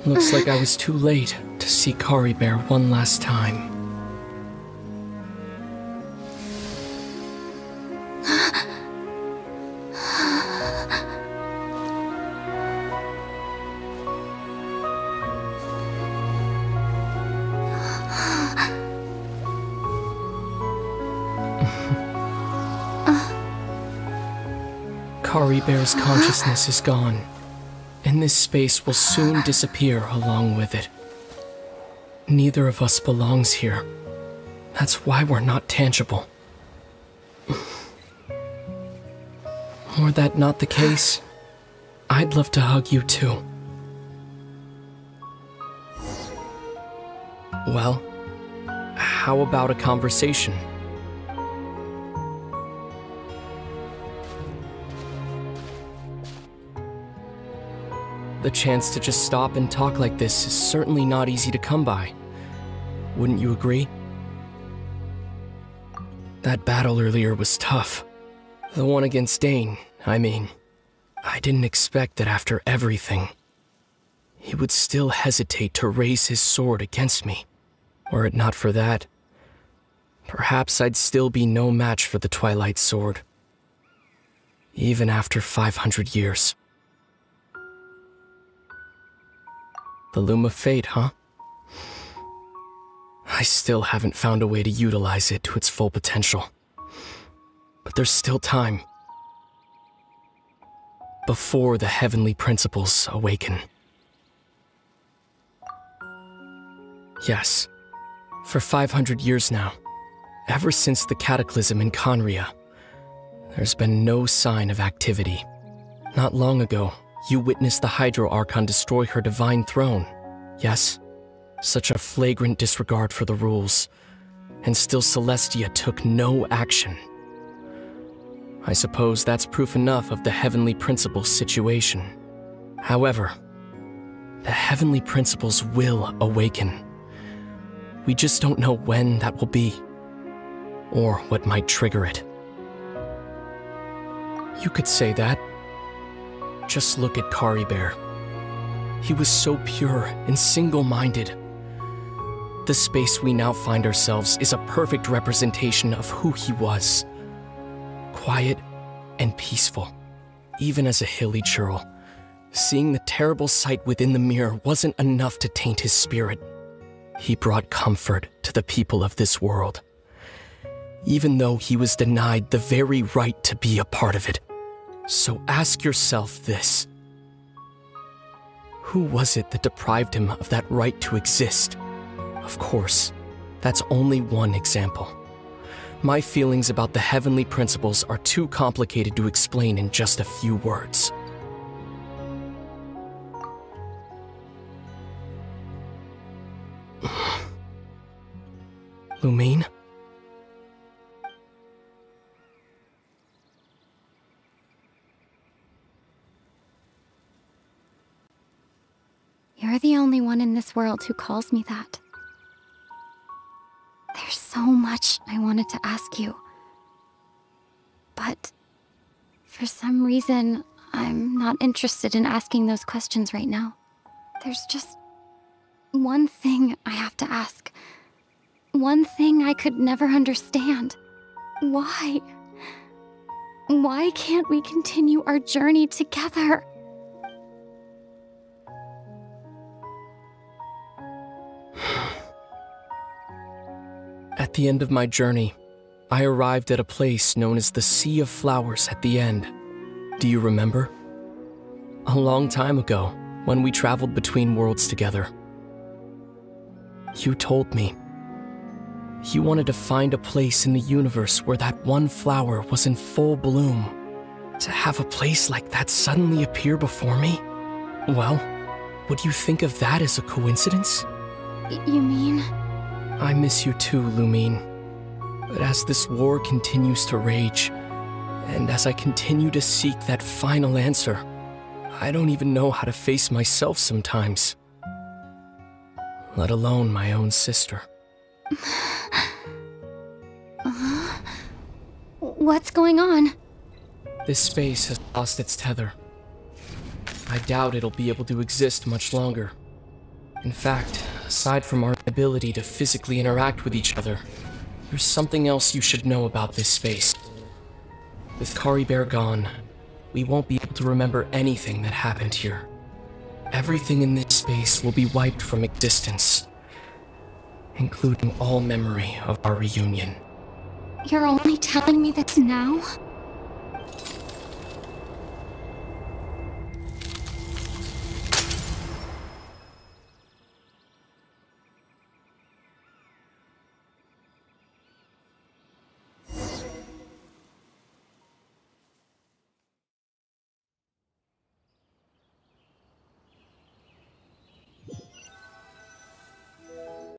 Looks like I was too late to see Kari Bear one last time. Kari Bear's consciousness is gone, and this space will soon disappear along with it. Neither of us belongs here. That's why we're not tangible. Were that not the case, I'd love to hug you too. Well, how about a conversation? The chance to just stop and talk like this is certainly not easy to come by. Wouldn't you agree? That battle earlier was tough. The one against Dane, I mean. I didn't expect that after everything, he would still hesitate to raise his sword against me. Were it not for that, perhaps I'd still be no match for the Twilight Sword. Even after 500 years. The Loom of Fate, huh? I still haven't found a way to utilize it to its full potential. But there's still time. Before the heavenly principles awaken. Yes, for 500 years now, ever since the cataclysm in Conria, there's been no sign of activity. Not long ago, you witnessed the Hydro Archon destroy her divine throne, yes? Such a flagrant disregard for the rules, and still Celestia took no action. I suppose that's proof enough of the Heavenly Principles situation. However, the Heavenly Principles will awaken. We just don't know when that will be, or what might trigger it. You could say that. Just look at Kari Bear. He was so pure and single-minded. The space we now find ourselves is a perfect representation of who he was. Quiet and peaceful. Even as a hilly churl, seeing the terrible sight within the mirror wasn't enough to taint his spirit. He brought comfort to the people of this world, even though he was denied the very right to be a part of it. So ask yourself this. Who was it that deprived him of that right to exist? Of course, that's only one example. My feelings about the Heavenly Principles are too complicated to explain in just a few words. Lumine? You're the only one in this world who calls me that. There's so much I wanted to ask you. But for some reason, I'm not interested in asking those questions right now. There's just one thing I have to ask. One thing I could never understand. Why? Why can't we continue our journey together? At the end of my journey, I arrived at a place known as the Sea of Flowers at the end. Do you remember? A long time ago, when we traveled between worlds together. You told me. You wanted to find a place in the universe where that one flower was in full bloom. To have a place like that suddenly appear before me? Well, would you think of that as a coincidence? You mean? I miss you too, Lumine. But as this war continues to rage, and as I continue to seek that final answer, I don't even know how to face myself sometimes. Let alone my own sister. What's going on? This space has lost its tether. I doubt it'll be able to exist much longer. In fact, aside from our ability to physically interact with each other, there's something else you should know about this space. With Kari Bear gone, we won't be able to remember anything that happened here. Everything in this space will be wiped from existence, including all memory of our reunion. You're only telling me this now?